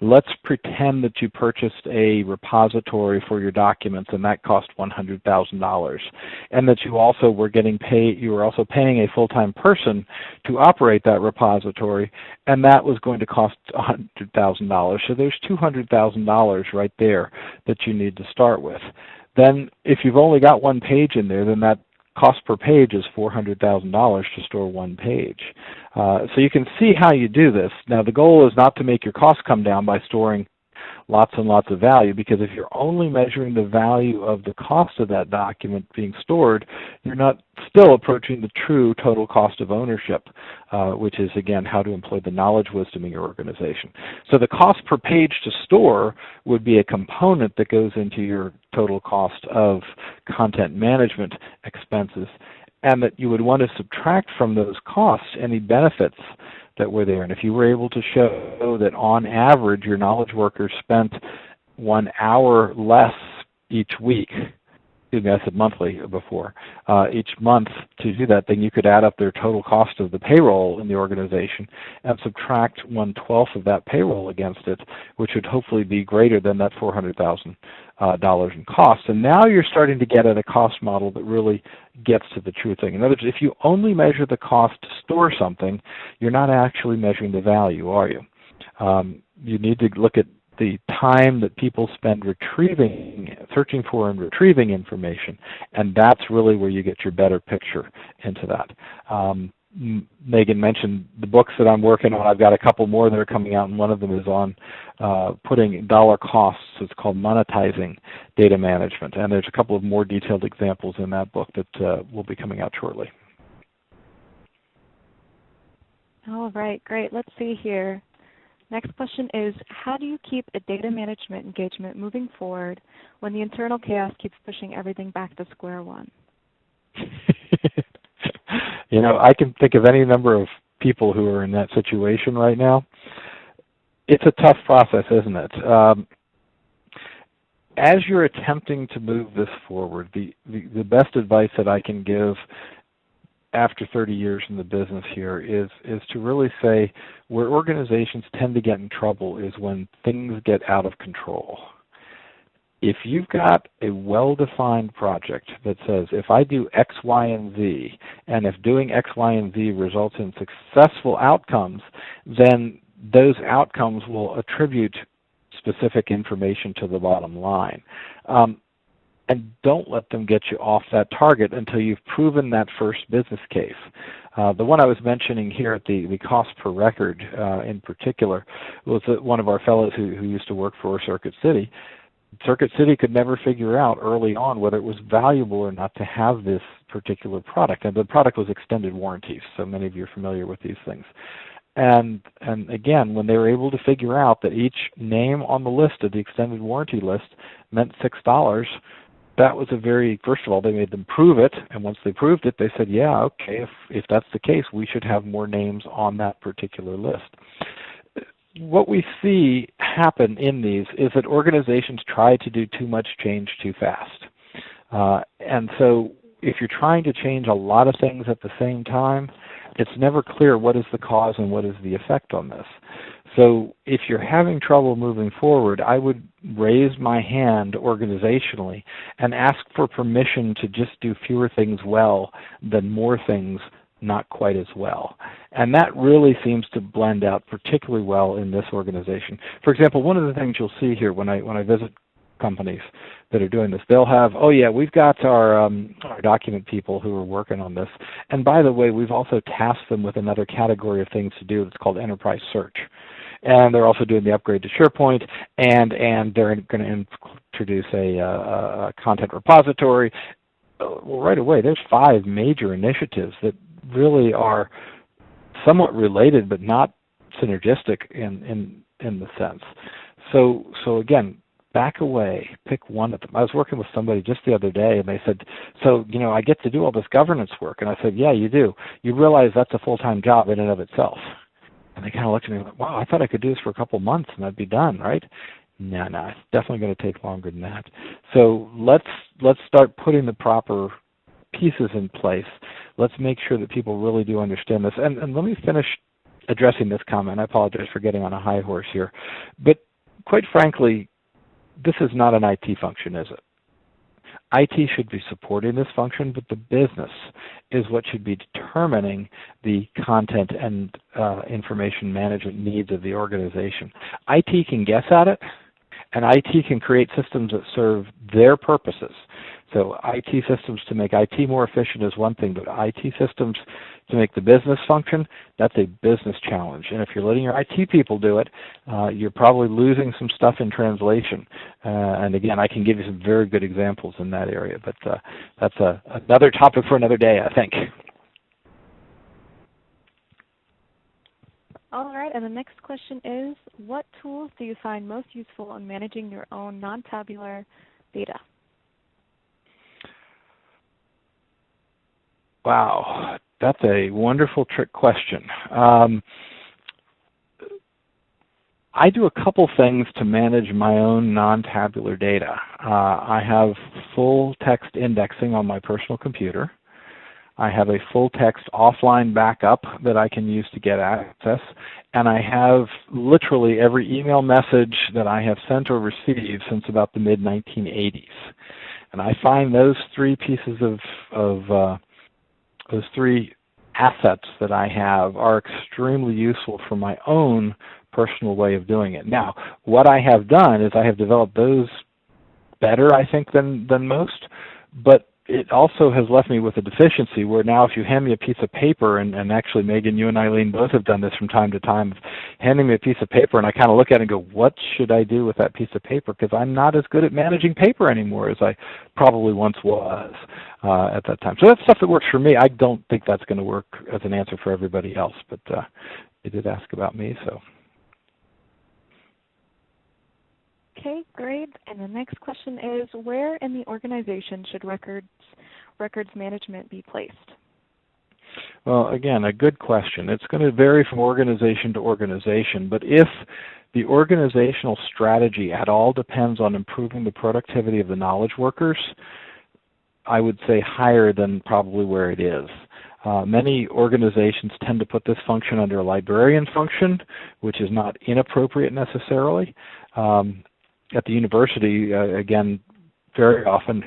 Let's pretend that you purchased a repository for your documents and that cost $100,000, and that you also were getting paid. You were also paying a full-time person to operate that repository, and that was going to cost $100,000. So there's $200,000 right there that you need to start with. Then, if you've only got one page in there, then that cost per page is $400,000 to store one page. So you can see how you do this. Now, the goal is not to make your costs come down by storing lots and lots of value, because if you're only measuring the value of the cost of that document being stored, you're not still approaching the true total cost of ownership, which is, again, how to employ the knowledge wisdom in your organization. So the cost per page to store would be a component that goes into your total cost of content management expenses, and that you would want to subtract from those costs any benefits that were there. And if you were able to show that on average your knowledge workers spent 1 hour less each week, excuse me, I said monthly before, each month to do that, then you could add up their total cost of the payroll in the organization and subtract 1/12 of that payroll against it, which would hopefully be greater than that $400,000 in cost. And now you're starting to get at a cost model that really gets to the true thing. In other words, if you only measure the cost to store something, you're not actually measuring the value, are you? You need to look at the time that people spend searching for and retrieving information, and that's really where you get your better picture into that. Megan mentioned the books that I'm working on. I've got a couple more that are coming out, and one of them is on putting dollar costs. It's called monetizing data management, and there's a couple of more detailed examples in that book that will be coming out shortly. All right, great. Let's see here. Next question is, how do you keep a data management engagement moving forward when the internal chaos keeps pushing everything back to square one? You know, I can think of any number of people who are in that situation right now. It's a tough process, isn't it? As you're attempting to move this forward, the best advice that I can give after 30 years in the business here is to really say where organizations tend to get in trouble is when things get out of control. If you've got a well-defined project that says, if I do X, Y, and Z, and if doing X, Y, and Z results in successful outcomes, then those outcomes will attribute specific information to the bottom line. And don't let them get you off that target until you've proven that first business case. The one I was mentioning here at the cost per record in particular was one of our fellows who used to work for Circuit City. Circuit City could never figure out early on whether it was valuable or not to have this particular product. And the product was extended warranties, so many of you are familiar with these things. And again, when they were able to figure out that each name on the list of the extended warranty list meant $6, that was first of all, they made them prove it, and once they proved it, they said, yeah, okay, if that's the case, we should have more names on that particular list. What we see happen in these is that organizations try to do too much change too fast. And so if you're trying to change a lot of things at the same time, it's never clear what is the cause and what is the effect on this. So if you're having trouble moving forward, I would raise my hand organizationally and ask for permission to just do fewer things well than more things not quite as well. And that really seems to blend out particularly well in this organization. For example, one of the things you'll see here when I visit companies that are doing this. They'll have, oh yeah, we've got our document people who are working on this. And by the way, we've also tasked them with another category of things to do that's called enterprise search. And they're also doing the upgrade to SharePoint, and they're going to introduce a content repository. Well, right away, there's 5 major initiatives that really are somewhat related but not synergistic in the sense. So again, back away, pick one of them. I was working with somebody just the other day, and they said, so, I get to do all this governance work. And I said, yeah, you do. You realize that's a full-time job in and of itself. And they kind of looked at me like, wow, I thought I could do this for a couple months and I'd be done, right? No, it's definitely going to take longer than that. So let's start putting the proper pieces in place. Let's make sure that people really do understand this. And let me finish addressing this comment. I apologize for getting on a high horse here. But quite frankly, this is not an IT function, is it? IT should be supporting this function, but the business is what should be determining the content and information management needs of the organization. IT can guess at it, and IT can create systems that serve their purposes. So IT systems to make IT more efficient is one thing, but IT systems to make the business function, that's a business challenge. And if you're letting your IT people do it, you're probably losing some stuff in translation. And again, I can give you some very good examples in that area, but that's another topic for another day, I think. All right, and the next question is, what tools do you find most useful in managing your own non-tabular data? Wow, that's a wonderful trick question. I do a couple things to manage my own non-tabular data. I have full text indexing on my personal computer. I have a full text offline backup that I can use to get access. And I have literally every email message that I have sent or received since about the mid-1980s. And I find those 3 pieces those 3 assets that I have are extremely useful for my own personal way of doing it. Now, what I have done is I have developed those better, I think, than most, but it also has left me with a deficiency where now if you hand me a piece of paper, and actually Megan, you and Eileen both have done this from time to time, handing me a piece of paper and I kind of look at it and go, what should I do with that piece of paper? Because I'm not as good at managing paper anymore as I probably once was at that time. So that's stuff that works for me. I don't think that's going to work as an answer for everybody else, but you did ask about me, so. Okay, great. And the next question is, where in the organization should records management be placed? Well, again, a good question. It's going to vary from organization to organization, but if the organizational strategy at all depends on improving the productivity of the knowledge workers, I would say higher than probably where it is. Many organizations tend to put this function under a librarian function, which is not inappropriate necessarily. At the university, again, very often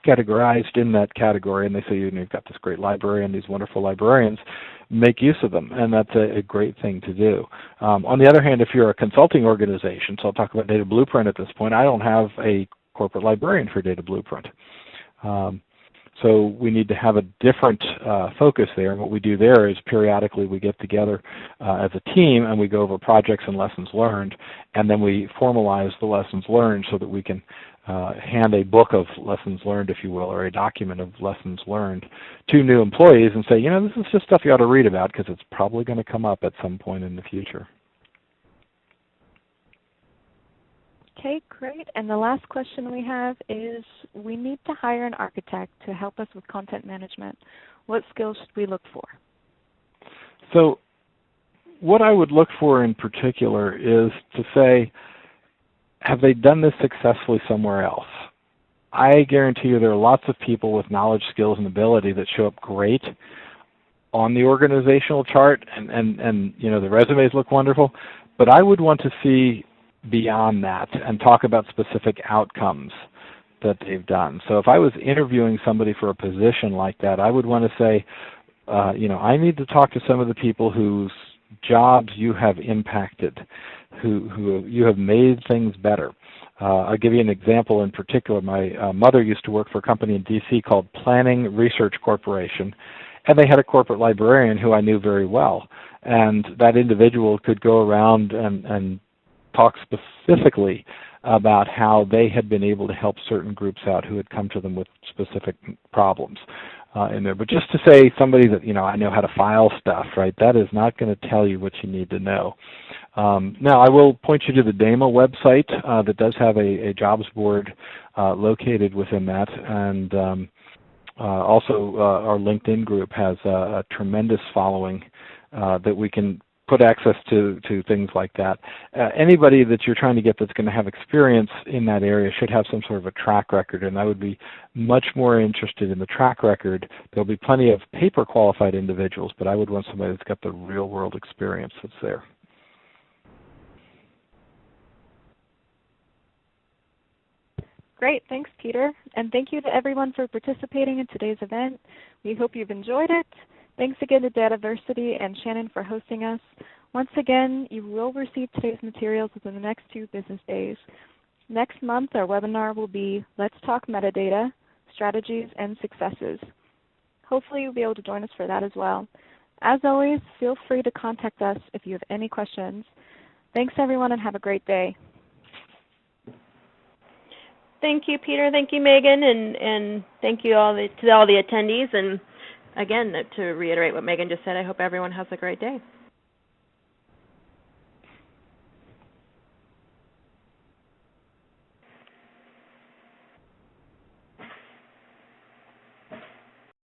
categorized in that category, and they say, you've got this great librarian, these wonderful librarians, make use of them, and that's a great thing to do. On the other hand, if you're a consulting organization, so I'll talk about Data Blueprint at this point, I don't have a corporate librarian for Data Blueprint. So we need to have a different focus there, and what we do there is periodically we get together as a team and we go over projects and lessons learned, and then we formalize the lessons learned so that we can hand a book of lessons learned, if you will, or a document of lessons learned to new employees and say, this is just stuff you ought to read about because it's probably going to come up at some point in the future. Okay, great. And the last question we have is, we need to hire an architect to help us with content management. What skills should we look for? So what I would look for in particular is to say, have they done this successfully somewhere else? I guarantee you there are lots of people with knowledge, skills, and ability that show up great on the organizational chart, and the resumes look wonderful, but I would want to see beyond that and talk about specific outcomes that they've done. So if I was interviewing somebody for a position like that, I would want to say, I need to talk to some of the people whose jobs you have impacted, who you have made things better. I'll give you an example in particular. My mother used to work for a company in D.C. called Planning Research Corporation, and they had a corporate librarian who I knew very well. And that individual could go around and talk specifically about how they had been able to help certain groups out who had come to them with specific problems in there. But just to say somebody that, I know how to file stuff, right, that is not going to tell you what you need to know. Now, I will point you to the DAMA website that does have a jobs board located within that, and also our LinkedIn group has a tremendous following that we can put access to things like that. Anybody that you're trying to get that's going to have experience in that area should have some sort of a track record, and I would be much more interested in the track record. There'll be plenty of paper qualified individuals, but I would want somebody that's got the real world experience that's there. Great, thanks Peter, and thank you to everyone for participating in today's event. We hope you've enjoyed it. Thanks again to Dataversity and Shannon for hosting us. Once again, you will receive today's materials within the next 2 business days. Next month, our webinar will be Let's Talk Metadata, Strategies and Successes. Hopefully you'll be able to join us for that as well. As always, feel free to contact us if you have any questions. Thanks everyone and have a great day. Thank you, Peter. Thank you, Megan, and thank you to all the attendees. And again, to reiterate what Megan just said, I hope everyone has a great day.